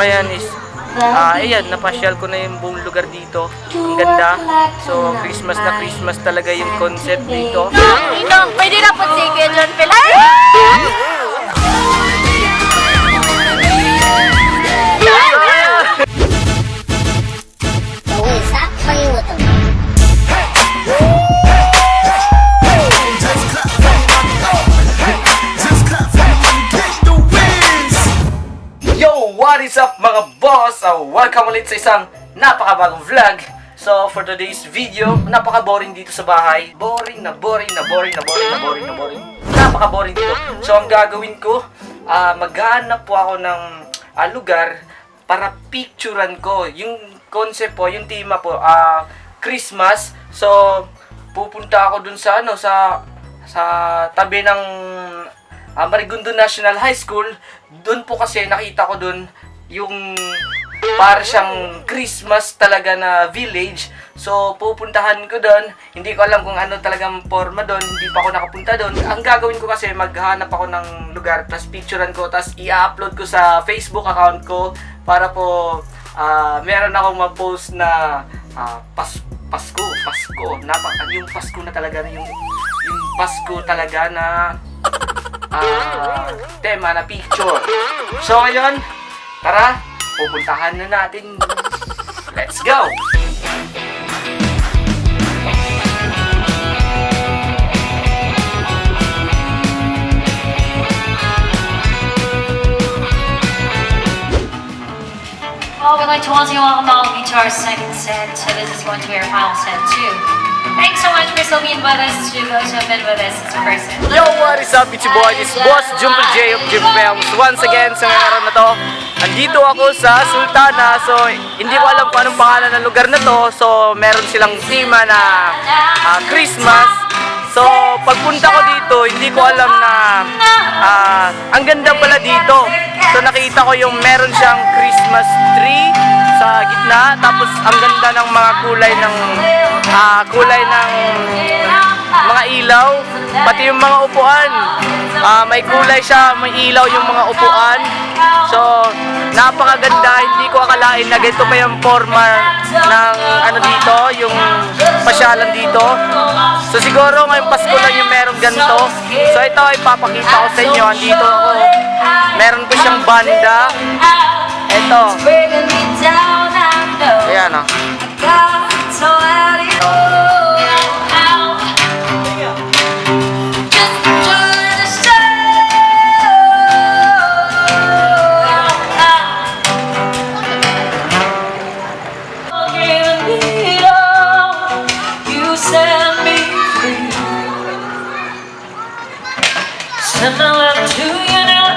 ngayon is ayan, napasyal ko na yung buong lugar dito. Ang ganda. So, Christmas na Christmas talaga yung concept dito. Dito, pwede na po si Kuya John Phil. What is up mga boss? Welcome ulit sa isang napakabagong vlog. So for today's video, napaka-boring dito sa bahay. Napaka-boring dito. So ang gagawin ko, maghahanap po ako ng lugar para picturean ko. Yung concept po, yung tema po, Christmas. So pupunta ako dun sa sa tabi ng Marigundo National High School. Doon po kasi nakita ko doon yung para siyang Christmas talaga na village. So pupuntahan ko doon. Hindi ko alam kung ano talagang forma doon. Hindi pa ako nakapunta doon. Ang gagawin ko kasi maghahanap ako ng lugar, tapos picturean ko, tapos i-upload ko sa Facebook account ko para po meron akong ma-post na Pasko. Yung Pasko na talaga, yung Pasko talaga na tema na picture. So ngayon, tara, pupuntahan na natin. Let's go! Well, we'd like to once again welcome all of you to our second set. So this is going to be our final set too. Thanks so much for still being with us, to those who have been with us since the first set. Yo, what is up? It's your boy, it's Boss Jumble J of Jim Films. Once again, sa ngayong araw na to, andito ako sa Sultana. So, hindi ko alam kung anong pangalan ng lugar na to. So, meron silang tema na Christmas. So, pagpunta ko dito, hindi ko alam na ang ganda pala dito. So, nakita ko yung meron siyang Christmas tree sa gitna. Tapos, ang ganda ng mga kulay ng mga ilaw. Pati yung mga upuan. May kulay siya, may ilaw yung mga upuan. So, napakaganda. Hindi ko akalain na ganito pa yung forma ng dito, yung pasyalan dito. So, siguro ngayong Pasko lang yung meron ganito. So, ito ipapakita ko sa inyo. Andito ako. Meron ko siyang banda. Ito. Ayan o. Send my love to you now,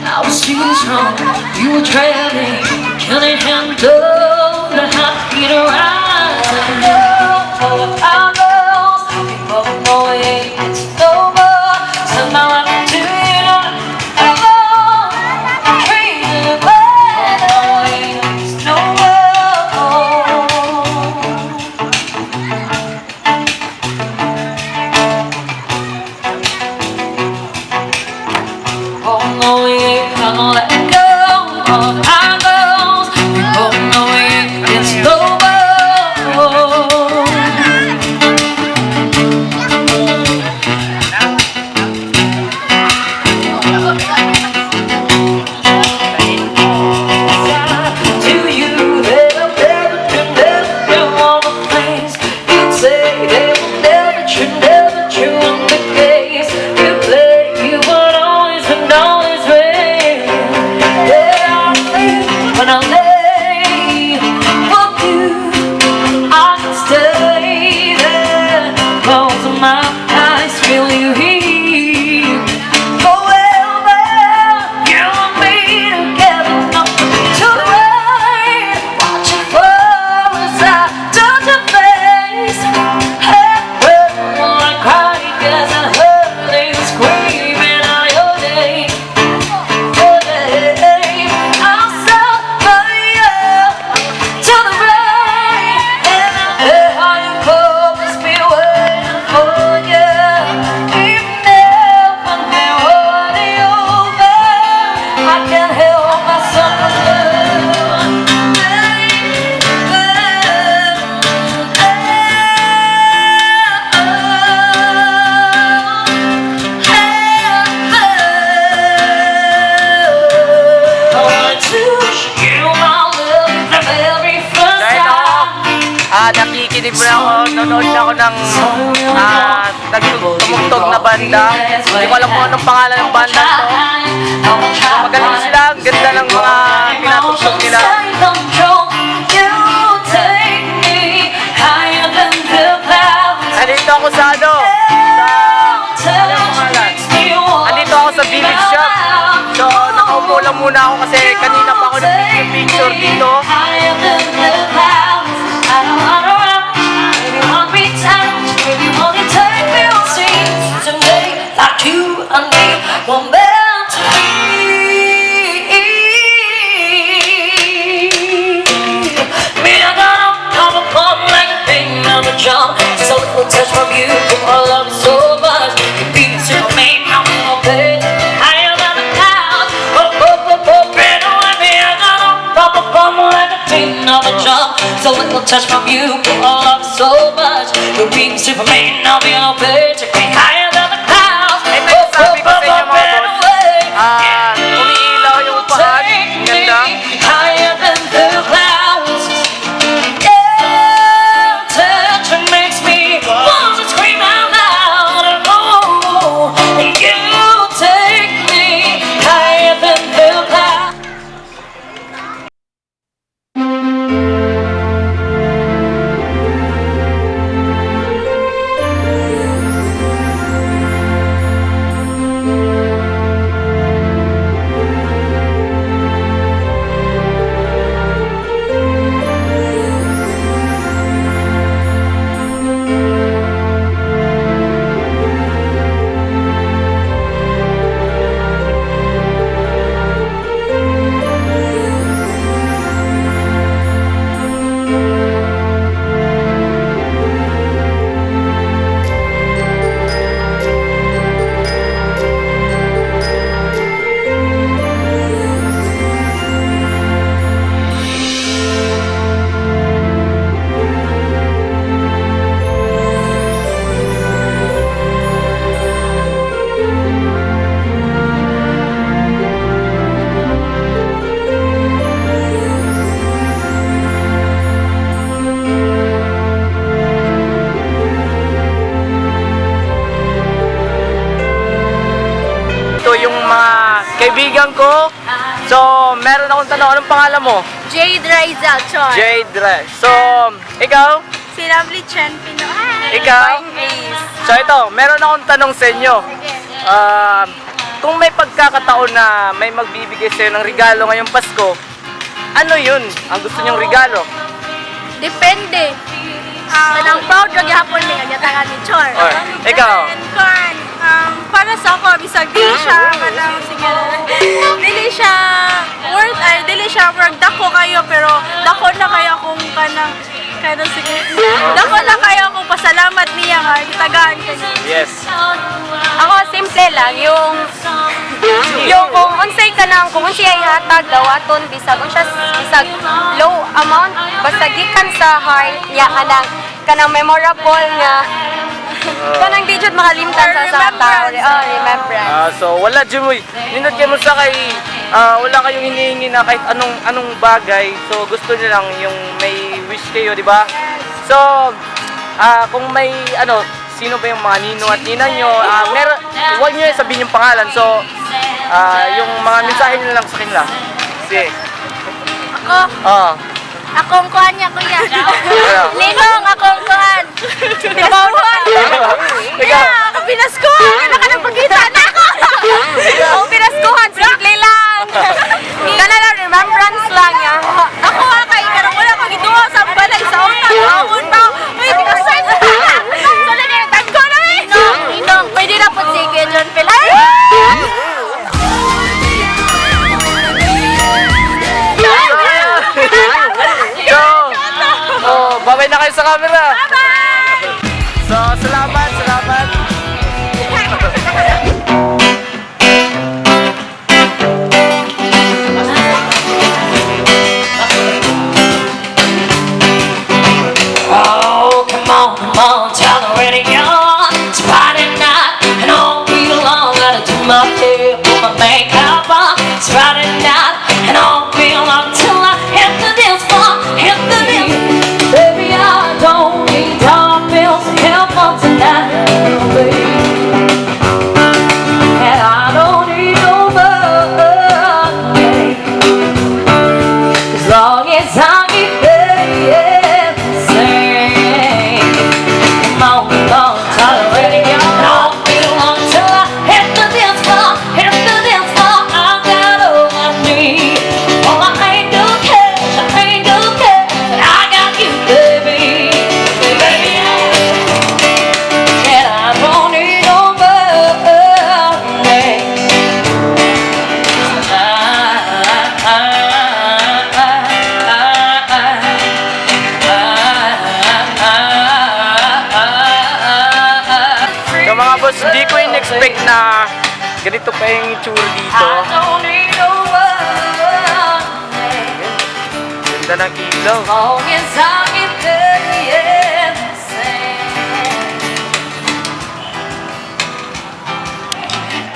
I was feeling strong, you were traveling, can I handle the hot beat around? Our girls, people know it's over. Send my love to you now, crazy boy, it's over. Oh, we ain't gonna let go of our goals. We both know it's over. To you, they'll never want a place. You'd say they will never true in the case. You play, you would always and always rain. Yeah, can't help myself but love. Nakikinig mo na ako, nanonood na ako ng tumugtog na banda. Hindi ko alam kung anong pangalan ng banda to. Magaling sila, ang ganda ng mga pinatugtog nila. Andito ako sa ano? Anong pangalan? Andito ako sa Village Shop. So, nakaupo lang muna ako kasi kanina pa ako nag-picture dito. I don't wanna run, maybe one big time, maybe only take me on scenes tonight, like you and me, were meant to be. Me, I got a pump like a thing on the jump, so little touch from you, I love you so much, you beat to me, I'm gonna pay, higher than the clouds, right away, me, I got a pump like a thing on the jump. So little touch from you, I love you so much. You're being Superman, I'll be on page. Take me higher than the clouds. Ito yung sabi ko sa inyo mga boss. Umiilaw yung upahan. Ang ganda. Higher than the clouds. Yeah, touch makes me want to scream out loud. Oh, you take me higher than the clouds. Ito yung mga kaibigan ko. So, meron akong tanong. Anong pangalan mo? Jade Rizal Chon. Jade Ray. So, ikaw? Si Lovely Chen Pino. Hi! Ikaw? Ace. So, ito. Meron akong tanong sa inyo. Kung may pagkakataon na may magbibigay sa'yo ng regalo ngayong Pasko, ano yun ang gusto niyong regalo? Depende. Kanang proud kag gihapon mi kagyatangan ni Chor. Oy, ikaw? Kuan, para sa ako bisag dili siya kanang sige. Dili siya worth ay dili siya worth dako kayo pero dako na kaya kung kanang sige. Dako na kaya kung pasalamat niya nga gitagaan kaniya. Yes. Ako simple lang yung kung unsay kanang kung unsay ihatag dawaton bisag unsay bisag low amount basta gikan sa heart niya kanang memorable nga kanang di jud makalimtan sa tao. Remembrance. So, wala Jimoy. Nindot kayo mo sa kay wala kayong hinihingi na kahit anong bagay. So, gusto niyo lang yung may wish kayo, di ba? So, kung may sino ba yung mga nino at nina nyo, huwag nyo sabihin yung pangalan. So, yung mga mensahe nyo lang sa kanila. Sige. Ako? Akong kuhan niya, kuya. Linong, akong kuhan. Kabawan. Yeah, kapinaskuhan. Kaya ka nang pagkita na ako. Ang pinaskuhan, simple lang. Kana lang, remembrance lang niya. Ako kay karang wala kang ituwa sa balay sa utang. Awon pa. Uy, pinasay na. So, nangyayatag ko na eh. Linong, pwede na po si Kuya John Pilay. Babay na kayo sa camera. Bye-bye! So, salamat. expect na ganito pa yung itsura dito. I don't need no one. Ganda ng ilaw. Long as I get dirty and sing.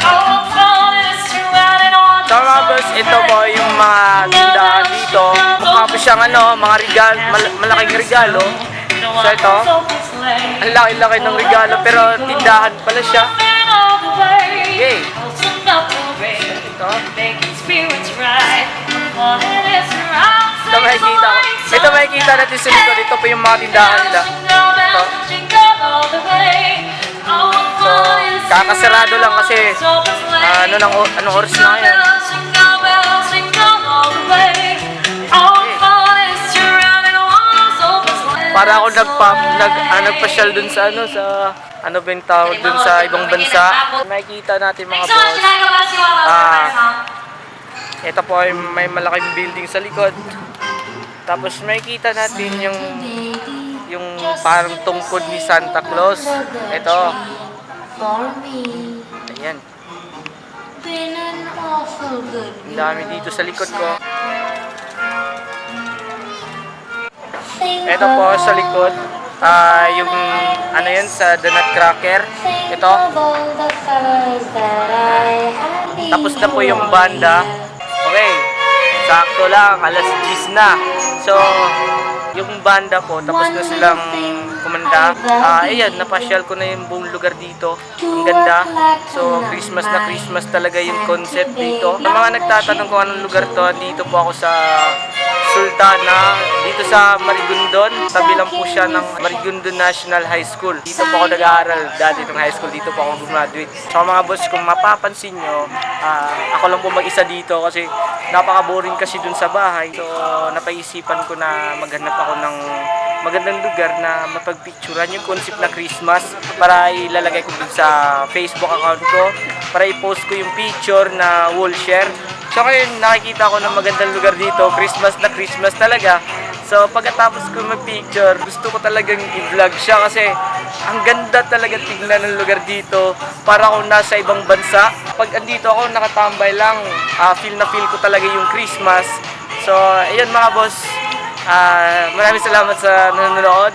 Oh, I'm falling, it's too loud and on. So mga boss, ito po yung mga tindahan dito. Mukha po siyang mga regalo, malaking regalo. So ito, ang laki-laki ng regalo pero tindahan pala siya. Yay! Ito. Ito makikita natin sa likod. Ito po yung mga tindahan nila. Ito. So, kakasarado lang kasi anong oras na ngayon? Para ako nagpasyal dun sa ano ba yung tawag dun sa ibang bansa. Makikita natin mga boss. Ito po ay may malaking building sa likod. Tapos makikita natin yung parang tungkod ni Santa Claus. Ito. Ayan. Ang dami dito sa likod ko. Ito po sa likod. Yung ano yun sa The Nutcracker. Ito. Tapos na po yung banda. Okay. Sakto lang. Alas 10 na. So, yung banda po, tapos na silang kumanda. Ayan, napasyal ko na yung buong lugar dito. Ang ganda. So, Christmas na Christmas talaga yung concept dito. Sa mga nagtatanong kung anong lugar to, dito po ako sa Sultana, dito sa Marigondon. Tabi lang po siya ng Marigondon National High School. Dito po ako nag-aaral dati ng high school. Dito po ako graduate. So mga boss, kung mapapansin nyo, ako lang po mag-isa dito kasi napaka-boring kasi dun sa bahay. So napaisipan ko na maghanap ako ng magandang lugar na mapagpicturan yung concept na Christmas para ilalagay ko dun sa Facebook account ko para i-post ko yung picture na wall share. So ngayon nakikita ko ng magandang lugar dito, Christmas na Christmas talaga. So pagkatapos ko mag-picture, gusto ko talagang i-vlog siya kasi ang ganda talaga tignan ng lugar dito. Para akong nasa ibang bansa. Pag andito ako nakatambay lang, feel na feel ko talaga yung Christmas. So ayun mga boss, maraming salamat sa nanonood.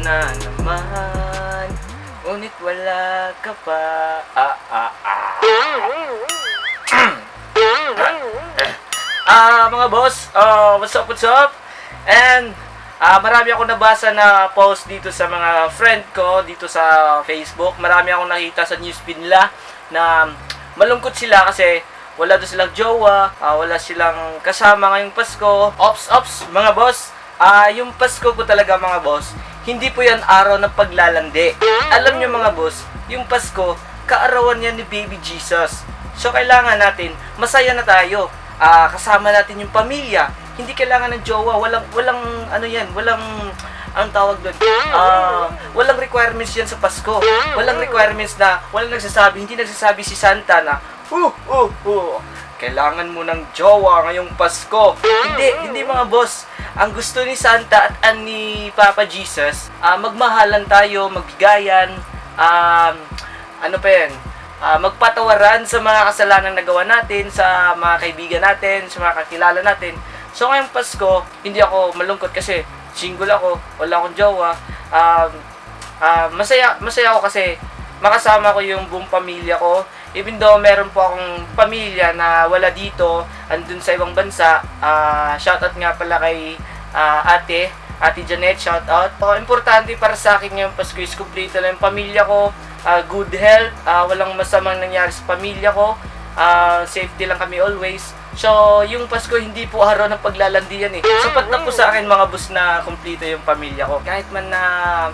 Na naman, ngunit wala ka pa. Mga boss, what's up? And marami akong nabasa na post dito sa mga friend ko dito sa Facebook. Marami akong nakita sa newsfeed nila na malungkot sila kasi wala doon silang jowa, wala silang kasama ngayong Pasko. Ops, mga boss. Yung Pasko ko talaga mga boss, hindi po yan araw ng paglalandi. Alam nyo mga boss, yung Pasko, kaarawan yan ni Baby Jesus. So kailangan natin, masaya na tayo. Kasama natin yung pamilya. Hindi kailangan ng jowa, walang ano yan, anong tawag doon? Walang requirements yan sa Pasko. Walang requirements na, hindi nagsasabi si Santa na, kailangan mo ng jowa ngayong Pasko. Hindi mga boss. Ang gusto ni Santa at ni Papa Jesus, magmahalan tayo, magbigayan, magpatawaran sa mga kasalanan na nagawa natin, sa mga kaibigan natin, sa mga kakilala natin. So ngayong Pasko, hindi ako malungkot kasi single ako, wala akong jowa. Masaya ako kasi makasama ko yung buong pamilya ko. Even though meron po akong pamilya na wala dito, andun sa ibang bansa, shoutout nga pala kay ate Ate Janet, shout out. Importante para sa akin ngayong Pasko is kumplito na yung pamilya ko, good health, walang masamang nangyari sa pamilya ko, safety lang kami always. So, yung Pasko hindi po araw ng paglalandian eh. Sapat na po sa akin mga boss na kumplito yung pamilya ko. Kahit man na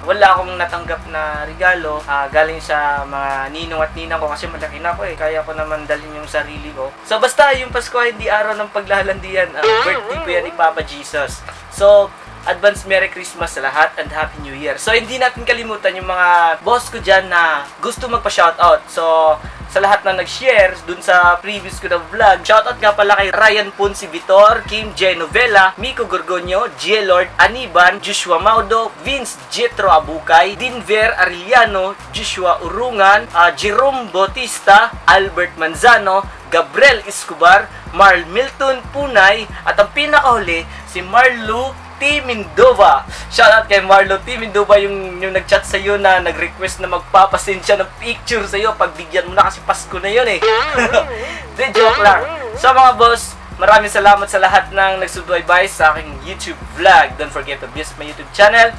wala akong natanggap na regalo, galing sa mga ninong at ninang ko kasi malaki na ako eh. Kaya ko naman dalhin yung sarili ko. So, basta yung Pasko hindi araw ng paglalandian. Birthday ko yan ni Papa Jesus. So, advance Merry Christmas sa lahat and Happy New Year. So, hindi natin kalimutan yung mga boss ko dyan na gusto magpa-shoutout. So, sa lahat na nag-share dun sa previous ko na vlog, shoutout nga pala kay Ryan Ponce Vitor, Kim J. Novela, Miko Gorgonio, G. Lord Aniban, Joshua Maudo, Vince Jetro Abukay, Dinver Arellano, Joshua Urungan, Jerome Bautista, Albert Manzano, Gabriel Escobar, Marl Milton Punay, at ang pinakahuli, si Marlo T. Mindova. Shoutout kay Marlo T. Mindova yung nag-chat sa'yo na nag-request na magpapasend siya ng picture sa'yo. Pagbigyan mo na kasi Pasko na yun eh. Di, joke lang. So mga boss, maraming salamat sa lahat ng nagsubaybay sa aking YouTube vlog. Don't forget to visit my YouTube channel,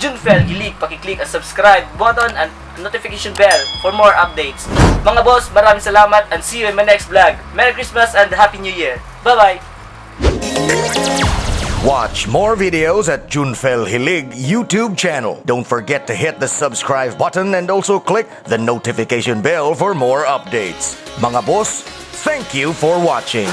Junfel Hilig. Pakiclick ang subscribe button and notification bell for more updates. Mga boss, maraming salamat and see you in my next vlog. Merry Christmas and Happy New Year. Bye-bye! Watch more videos at Junfel Hilig YouTube channel. Don't forget to hit the subscribe button and also click the notification bell for more updates. Mga boss, thank you for watching.